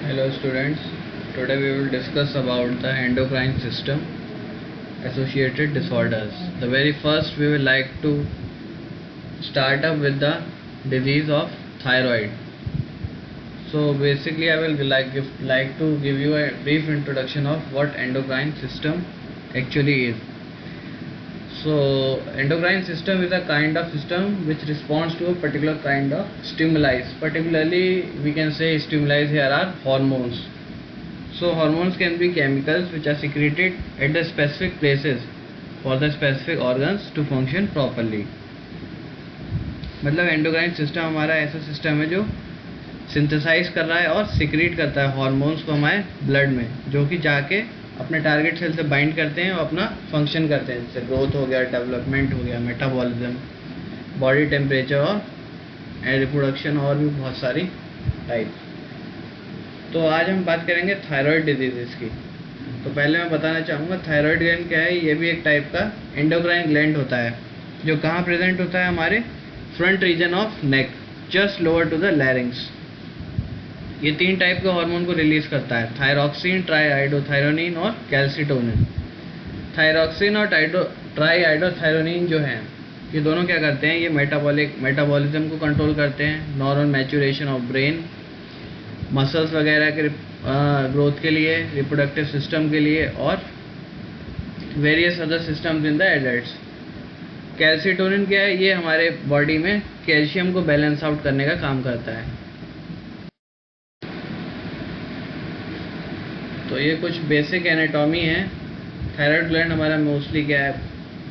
Hello students, today we will discuss about the endocrine system associated disorders. The very first we will like to start up with the disease of thyroid. So basically I will like to give you a brief introduction of what endocrine system actually is. So endocrine system is a kind of system which responds to a particular kind of stimuli. Particularly we can say stimuli here are hormones. So hormones can be chemicals which are secreted at the specific places for the specific organs to function properly. मतलब endocrine system हमारा ऐसा system है जो synthesise कर रहा है और secrete करता है हॉर्मोन्स को हमारे ब्लड में, जो कि जाके अपने टारगेट सेल से बाइंड करते हैं और अपना फंक्शन करते हैं, जैसे ग्रोथ हो गया, डेवलपमेंट हो गया, मेटाबॉलिज्म, बॉडी टेम्परेचर और रिप्रोडक्शन और भी बहुत सारी टाइप। तो आज हम बात करेंगे थायराइड डिजीज़ की। तो पहले मैं बताना चाहूँगा थायराइड ग्लैंड क्या है। ये भी एक टाइप का एंडोक्राइन ग्लैंड होता है जो कहाँ प्रेजेंट होता है, हमारे front region of neck, just lower to the larynx. ये 3 टाइप के हार्मोन को रिलीज करता है, थायरॉक्सिन, ट्राईआइडोथायरोनिन और कैल्सिटोनिन। थायरॉक्सिन और ट्राईआइडोथायरोनिन जो हैं ये दोनों क्या करते हैं, ये मेटाबॉलिज्म को कंट्रोल करते हैं, normal maturation of brain, muscles वगैरह के ग्रोथ के लिए, रिप्रोडक्टिव सिस्टम के लिए और various other systems in the adults. Calcitonin क्या है, ये हमारे बॉडी में कैल्शियम को बैलेंस आउट करने का काम करता है। तो ये कुछ बेसिक एनाटॉमी है। थायराइड ग्लैंड हमारा मोस्टली क्या है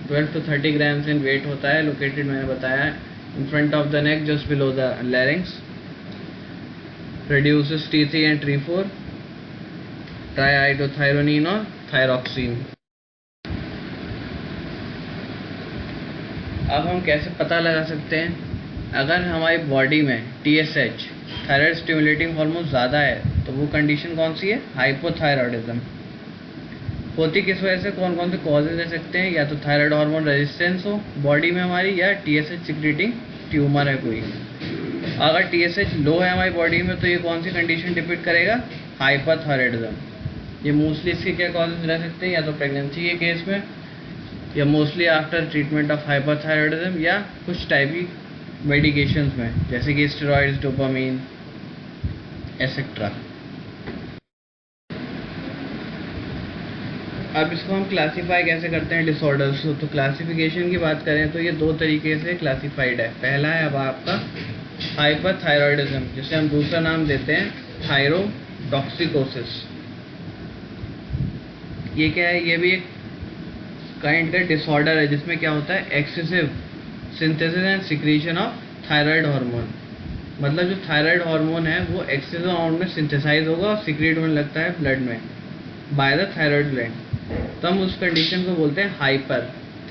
12 to 30 ग्राम्स इन वेट होता है, लोकेटेड मैंने बताया in front of the neck just below the larynx. Produces T3 and T4, triiodothyronine और थायरॉक्सिन। अब हम कैसे पता लगा सकते हैं, अगर हमारी बॉडी में TSH थायराइड स्टिमुलेटिंग हार्मोन ज़्यादा है तो वो कंडीशन कौन सी है, हाइपोथायरॉयडिज्म। होती किस वजह से, कौन कौन से कॉजेज रह सकते हैं, या तो थायराइड हार्मोन रेजिस्टेंस हो बॉडी में हमारी, या TSH सिक्रेटिंग ट्यूमर है कोई। अगर TSH लो है हमारी बॉडी में तो ये कौन सी कंडीशन डिपिक्ट करेगा, हाइपरथायरॉयडिज्म। ये मोस्टली इसके क्या कॉजेज रह सकते हैं, या तो प्रेगनेंसी के केस में, या mostly after treatment of hyperthyroidism, या कुछ टाइप की मेडिकेशंस में जैसे कि स्टेरॉइड्स, डोपामीन एसेट्रा। अब इसको हम क्लासीफाई कैसे करते हैं डिसऑर्डर्स। तो क्लासिफिकेशन की बात करें तो ये 2 तरीके से क्लासीफाइड है। पहला है अब आपका हाइपरथायरॉयडिज्म, जिसे हम दूसरा नाम देते हैं थायरोटॉक्सिकोसिस। ये क्या है, ये भी एक काइंड का डिसऑर्डर है जिसमें क्या होता है, excessive synthesis and secretion of thyroid hormone. मतलब जो थायराइड हार्मोन है वो एक्सेसिव अमाउंट में सिंथेसाइज होगा और सिक्रेट होने लगता है ब्लड में बाय द थायराइड ग्लैंड। तो हम उस कंडीशन को बोलते हैं हाइपर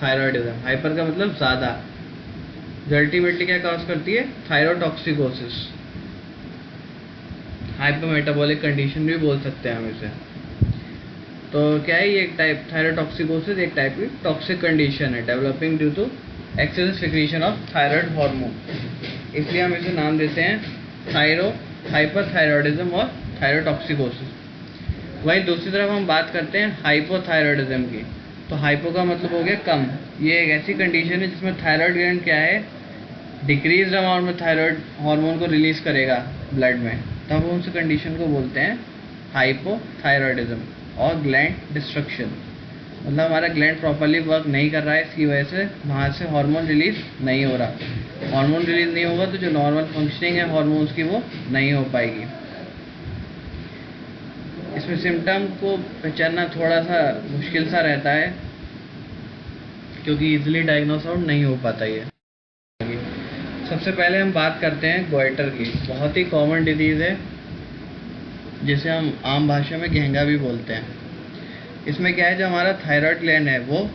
थायरॉयडिज्म। हाइपर का मतलब ज़्यादा, जो अल्टीमेटली क्या कॉज करती है, थायरोटॉक्सिकोसिस। हाइपर मेटाबॉलिक कंडीशन भी बोल सकते हैं हम इसे। तो क्या है, ये एक टाइप थायरोटॉक्सिकोसिस एक टाइप की टॉक्सिक कंडीशन है developing due to excessive secretion of thyroid hormone, इसलिए हम इसे नाम देते हैं हाइपरथायरॉयडिज्म और थायरोटॉक्सिकोसिस। वहीं दूसरी तरफ हम बात करते हैं हाइपोथायरॉयडिज्म की। तो हाइपो का मतलब हो गया कम। ये एक ऐसी कंडीशन है जिसमें थायराइड ग्लैंड क्या है, डिक्रीज अमाउंट में थायराइड हार्मोन को रिलीज करेगा ब्लड में, तब हम उस कंडीशन को बोलते हैं हाइपोथायरॉयडिज्म और ग्लैंड डिस्ट्रक्शन। मतलब हमारा ग्लैंड प्रॉपरली वर्क नहीं कर रहा है, इसकी वजह से वहाँ से हार्मोन रिलीज नहीं हो रहा। हार्मोन रिलीज नहीं होगा तो जो नॉर्मल फंक्शनिंग है हार्मोन्स की वो नहीं हो पाएगी। इसमें सिम्टम को पहचानना थोड़ा सा मुश्किल सा रहता है क्योंकि इजीली डायग्नोस आउट नहीं हो पाता ये। सबसे पहले हम बात करते हैं गोइटर की। बहुत ही कॉमन डिजीज़ है जिसे हम आम भाषा में घेंगा भी बोलते हैं। इसमें क्या है, जो हमारा थायराइड ग्लैंड है वो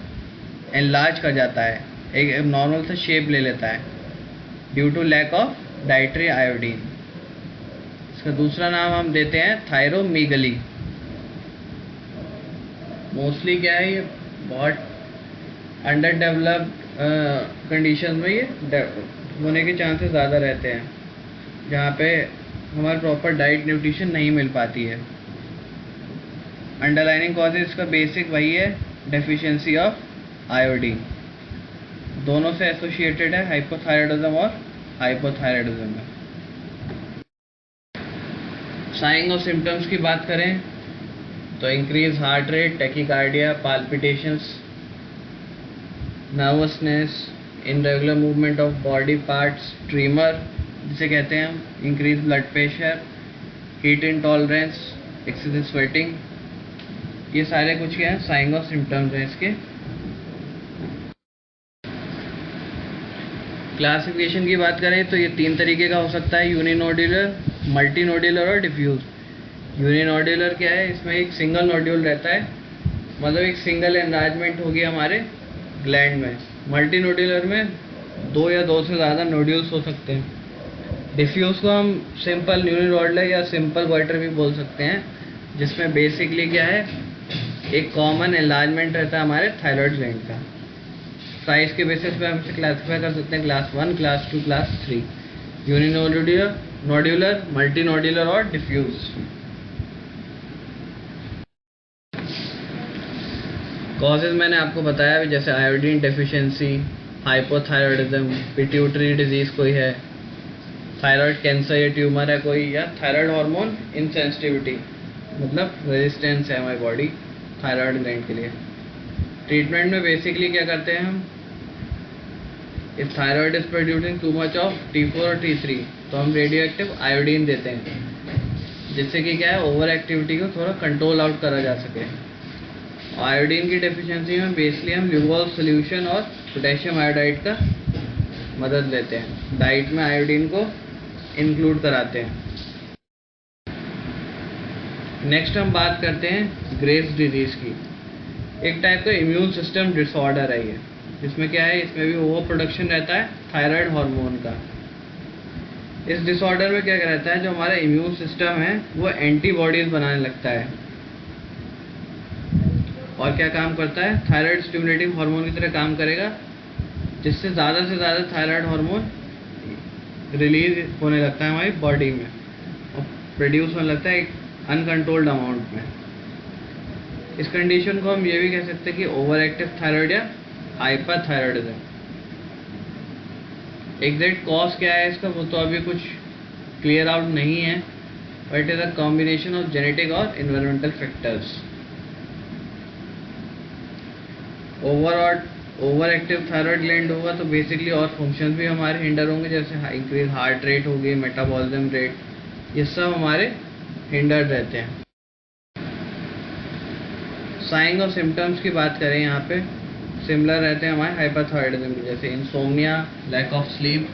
एनलार्ज कर जाता है, एक नॉर्मल सा शेप ले लेता है due to lack of dietary iodine. इसका दूसरा नाम हम देते हैं थायरोमीगली। मोस्टली क्या है, ये बहुत अंडर डेवलप्ड कंडीशन में ये होने के चांसेस ज़्यादा रहते हैं, जहाँ पे हमारे प्रॉपर डाइट न्यूट्रिशन नहीं मिल पाती है। अंडरलाइनिंग कॉजेज इसका बेसिक वही है, डेफिशिएंसी ऑफ आयोडीन। दोनों से एसोसिएटेड है, हाइपोथायराइडिज्म और हाइपोथायराइडिज्म में। साइन और सिम्टम्स की बात करें तो increase heart rate, tachycardia, palpitations, nervousness, irregular movement of body parts, tremor जिसे कहते हैं हम, increase blood pressure, heat intolerance, excessive sweating, ये सारे कुछ क्या है साइन और सिम्टम्स हैं इसके। क्लासिफिकेशन की बात करें तो ये 3 तरीके का हो सकता है, यूनिनोड्यूलर, मल्टीनोड्यूलर और डिफ्यूज। यूनिनोड्यूलर क्या है, इसमें एक सिंगल नोड्यूल रहता है, मतलब एक सिंगल एनलार्जमेंट होगी हमारे ग्लैंड में। मल्टीनोड्यूलर में 2 या 2 से ज़्यादा नोड्यूल्स हो सकते हैं। डिफ्यूज को हम सिंपल यूनिनोडुलर या सिंपल गोइटर भी बोल सकते हैं, जिसमें बेसिकली क्या है, एक कॉमन एनलार्जमेंट रहता है हमारे थायराइड ग्लैंड का। साइज के बेसिस पे हम इसे क्लासिफाई कर सकते हैं क्लास 1, क्लास 2, क्लास 3, यूनिनोड्यूलर, नोड्यूलर, मल्टीनोड्यूलर और डिफ्यूज। कॉजेज मैंने आपको बताया, जैसे iodine deficiency, hypothyroidism, pituitary disease कोई है, थायराइड कैंसर या ट्यूमर है कोई, या थायराइड हार्मोन इनसेंसिटिविटी, मतलब रेजिस्टेंस है हमारी बॉडी थायराइड ग्लैंड के लिए। ट्रीटमेंट में बेसिकली क्या करते हैं हम, if thyroid is producing too much of T4 और T3 तो हम रेडियो एक्टिव आयोडीन देते हैं, जिससे कि क्या है ओवर एक्टिविटी को थोड़ा कंट्रोल आउट करा जा सके। आयोडीन की डेफिशिएंसी में बेसिकली हम ल्यूवॉल सोल्यूशन और पोटेशियम आयोडाइड का मदद लेते हैं, डाइट में आयोडीन को इंक्लूड कराते हैं। नेक्स्ट हम बात करते हैं ग्रेव्स डिजीज़ की। एक टाइप का इम्यून सिस्टम डिसऑर्डर है ये, जिसमें क्या है, इसमें भी ओवर प्रोडक्शन रहता है थायराइड हार्मोन का। इस डिसऑर्डर में क्या रहता है, जो हमारा इम्यून सिस्टम है वो एंटीबॉडीज बनाने लगता है, और क्या काम करता है, थायराइड स्टिमुलेटिंग हार्मोन की तरह काम करेगा, जिससे ज़्यादा से ज़्यादा थायराइड हार्मोन रिलीज होने लगता है हमारी बॉडी में और प्रोड्यूस होने लगता है एक अनकंट्रोल्ड अमाउंट में। इस कंडीशन को हम ये भी कह सकते हैं कि ओवर एक्टिव थायराइड या हाइपरथायराइडिज्म। एग्जैक्ट कॉज क्या है इसका वो तो अभी कुछ क्लियर आउट नहीं है, but it is a combination of genetic और environmental factors. Over active thyroid gland होगा तो बेसिकली और फंक्शन भी हमारे हिंडर होंगे, जैसे इंक्रीज हार्ट रेट होगी, मेटाबॉलिज्म रेट, ये सब हमारे हिंडर रहते हैं। साइन और सिम्टम्स की बात करें यहाँ पे सिमिलर रहते हैं हमारे हाइपरथायराइडिज्म के, जैसे insomnia, lack of sleep,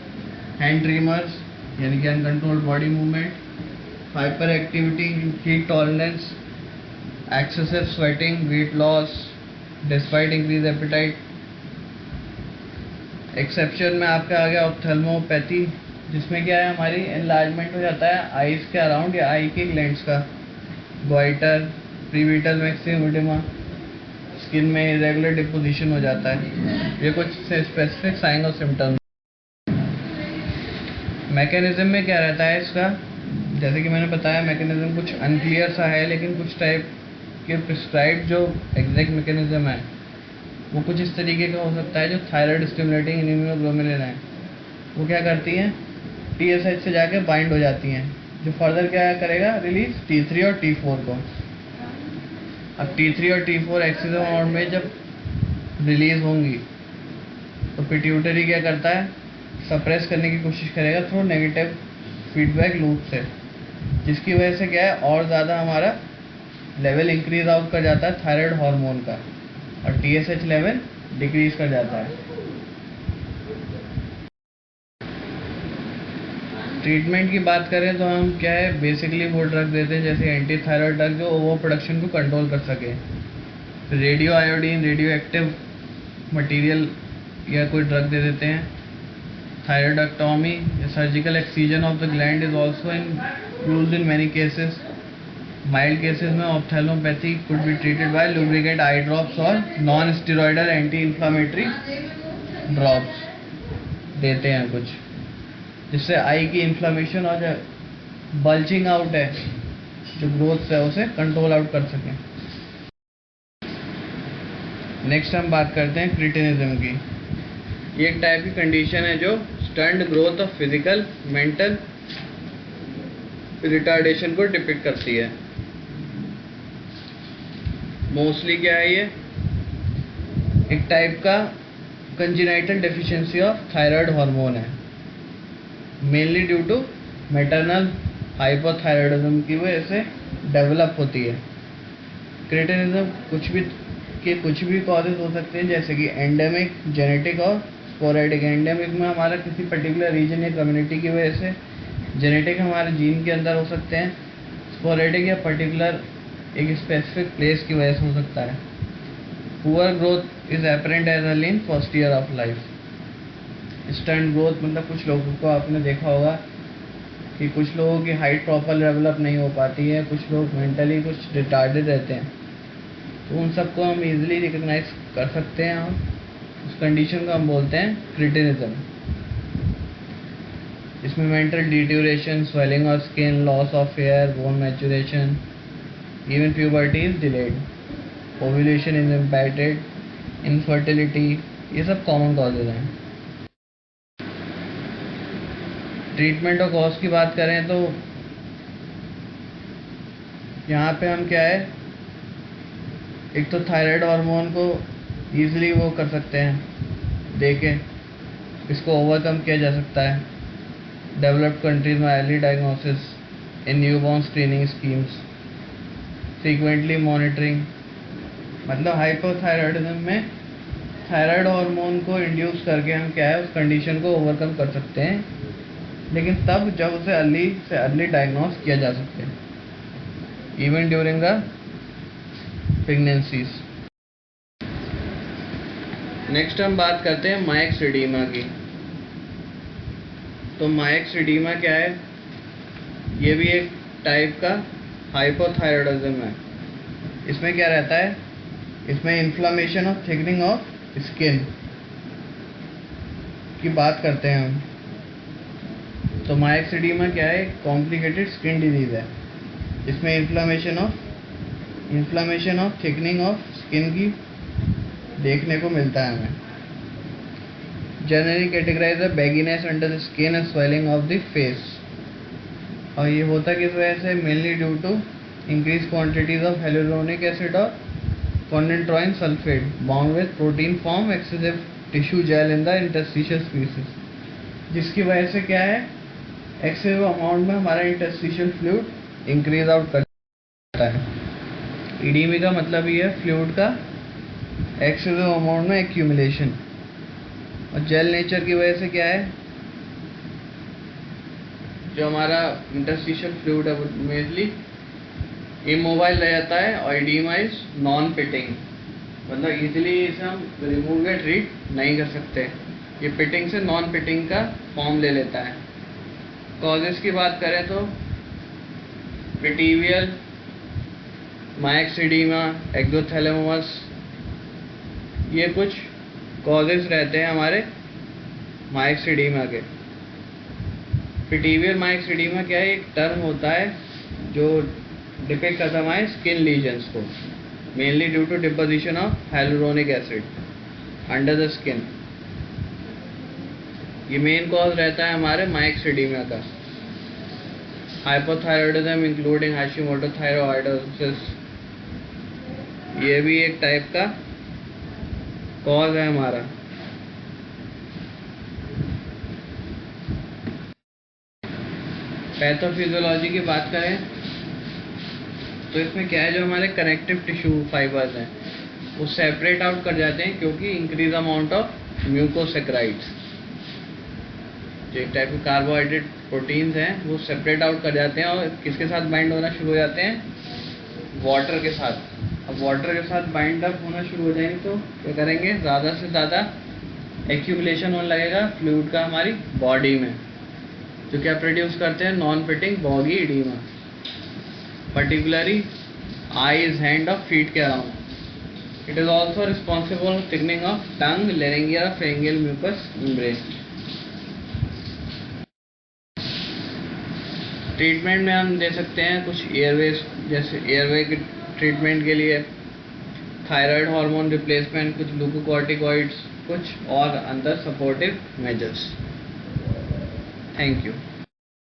hand tremors यानी कि uncontrolled body movement, hyperactivity, heat tolerance, excessive sweating, weight loss despite increase appetite. Exception में आपका आ गया ऑप्थेल्मोपैथी, जिसमें क्या है हमारी एनलार्जमेंट हो जाता है आईज के अराउंड या आई के ग्लैंड्स का, गोइटर, प्रीविटल मैक्सिमम एडिमा, स्किन में इरेगुलर डिपोजिशन हो जाता है। ये कुछ स्पेसिफिक साइन और सिम्टम्स। मैकेनिज्म में क्या रहता है इसका, जैसे कि मैंने बताया मैकेनिज्म कुछ अनक्लियर सा है, लेकिन कुछ टाइप के प्रिस्क्राइब जो एग्जैक्ट मैकेनिज्म है वो कुछ इस तरीके का हो सकता है। जो थायराइड स्टिमुलेटिंग इम्यूनोग्लोबुलिन है वो क्या करती हैं, TSH से जाके बाइंड हो जाती हैं, जो फर्दर क्या करेगा, रिलीज T3 और T4 को। अब T3 और T4 एक्सेसिव अमाउंट में जब रिलीज होंगी तो पिट्यूटरी क्या करता है, सप्रेस करने की कोशिश करेगा थ्रू नेगेटिव फीडबैक लूप से, जिसकी वजह से क्या है और ज़्यादा हमारा लेवल इंक्रीज आउट कर जाता है थायराइड हार्मोन का, और TSH लेवल डिक्रीज कर जाता है। ट्रीटमेंट की बात करें तो हम क्या है बेसिकली वो ड्रग देते हैं, जैसे एंटी थायराइड ड्रग जो ओवर प्रोडक्शन को कंट्रोल कर सके, radio iodine, radio active material या कोई ड्रग दे देते हैं। थायराइडक्टोमी या surgical excision of the gland is also used in many cases. Mild cases में ophthalmopathy could be treated by lubricate eye drops और non steroidal anti inflammatory drops देते हैं कुछ, जिससे आई की इन्फ्लामेशन और बल्जिंग आउट है, जो ग्रोथ है उसे कंट्रोल आउट कर सकें। नेक्स्ट हम बात करते हैं क्रिटिनिज्म की। ये एक टाइप की कंडीशन है जो stunt growth of physical mental retardation को डिपिक्ट करती है। मोस्टली क्या है, ये एक टाइप का congenital deficiency of thyroid hormone है, mainly due to maternal hypothyroidism की वजह से डेवलप होती है। क्रिटिनिज्म कुछ भी कॉजेज हो सकते हैं, जैसे कि एंडेमिक, जेनेटिक और स्पोरेडिक। एंडेमिक में हमारा किसी पर्टिकुलर रीजन या कम्युनिटी की वजह से, जेनेटिक हमारे जीन के अंदर हो सकते हैं, स्पोरेडिक या पर्टिकुलर एक स्पेसिफिक प्लेस की वजह से हो सकता है। Poor growth is apparent as early in first year of life. Stunt growth मतलब कुछ लोगों को आपने देखा होगा कि कुछ लोगों की हाइट प्रॉपर डेवलप नहीं हो पाती है, कुछ लोग मेंटली कुछ रिटार्डेड रहते हैं, तो उन सबको हम इजीली रिकग्नाइज कर सकते हैं और उस कंडीशन को हम बोलते हैं क्रिटिनिज्म। इसमें mental deterioration, swelling of skin, loss of hair, bone maturation, even puberty is delayed, ovulation is impacted, infertility, ये सब कॉमन कॉजेज हैं। ट्रीटमेंट और कॉज की बात करें तो यहाँ पे हम क्या है, एक तो थायराइड हार्मोन को ईजिली वो कर सकते हैं देके, इसको ओवरकम किया जा सकता है। डेवलप्ड कंट्रीज में early diagnosis in newborn screening schemes, frequently monitoring, मतलब हाइपोथायराइडिज्म में थायराइड हार्मोन को इंड्यूस करके हम क्या है उस कंडीशन को ओवरकम कर सकते हैं, लेकिन तब जब उसे अर्ली से अर्ली डायग्नोस किया जा सके, even during the pregnancies. Next हम बात करते हैं मायक्सिडीमा की। तो मायक्सिडीमा क्या है, ये भी एक टाइप का हाइपोथायराइडिज्म है। इसमें क्या रहता है, इसमें इन्फ्लामेशन और थिकनिंग ऑफ स्किन की बात करते हैं हम। तो मायक्सिडीमा क्या है, कॉम्प्लिकेटेड स्किन डिजीज है। इसमें inflammation of thickening of skin की देखने को मिलता है हमें। Generally categorise the bagginess under the skin and swelling of the face. और ये होता किस वजह से, mainly due to increase quantities of hyaluronic acid और chondroitin sulphate bound with protein form excessive tissue gel in the interstitial species, जिसकी वजह से क्या है, एक्सेसिव अमाउंट में हमारा इंटरस्टिशियल फ्लूइड इंक्रीज आउट करता है। ईडीमी का मतलब ये है फ्लूइड का एक्सेसिव अमाउंट में एक्यूमुलेशन। और जेल नेचर की वजह से क्या है, जो हमारा इंटरस्टिशियल फ्लूइड है मेनली इमोबाइल रह जाता है, और ईडीमा इज नॉन पिटिंग, मतलब इजीली इसे हम रिमूव या ट्रीट नहीं कर सकते। ये पिटिंग से नॉन पिटिंग का फॉर्म ले लेता है। कॉजेस की बात करें तो पिटीवियल, मायक्सिडीमा, एक्सोथैलेमस, ये कुछ कॉजेस रहते हैं हमारे मायक्सिडीमा के। पिटीवियल मायक्सिडीमा क्या है, एक टर्म होता है जो डिपिक्ट करता है हमारे स्किन लीजन्स को, mainly due to deposition of hyaluronic acid under the skin. ये मेन कॉज रहता है हमारे मायक्सिडीमा का। हाइपोथायराइडिज्म इंक्लूडिंग हाशिमोटो थायरॉइडोसिस, ये भी एक टाइप का कॉज है हमारा। पैथोफिजियोलॉजी की बात करें तो इसमें क्या है, जो हमारे कनेक्टिव टिश्यू फाइबर्स हैं वो सेपरेट आउट कर जाते हैं, क्योंकि इंक्रीज अमाउंट ऑफ म्यूकोसेक्राइड्स, जो एक टाइप के कार्बोहाइड्रेट प्रोटीन्स हैं वो सेपरेट आउट कर जाते हैं और किसके साथ बाइंड होना शुरू हो जाते हैं, वाटर के साथ। अब वाटर के साथ बाइंड अप होना शुरू हो जाएंगे तो क्या करेंगे, ज़्यादा से ज़्यादा एक्यूमुलेशन होने लगेगा फ्लूइड का हमारी बॉडी में, जो क्या प्रोड्यूस करते हैं, non pitting boggy oedema, particularly eyes, hand or feet के around. It is also responsible for thickening of tongue, laryngeal or pharyngeal mucous membrane. Treatment में हम दे सकते हैं कुछ एयरवेज, जैसे एयरवे के ट्रीटमेंट के लिए थायराइड हार्मोन रिप्लेसमेंट, कुछ ग्लूकोकॉर्टिकॉइड्स, कुछ और अंदर सपोर्टिव मेजर्स। Thank you.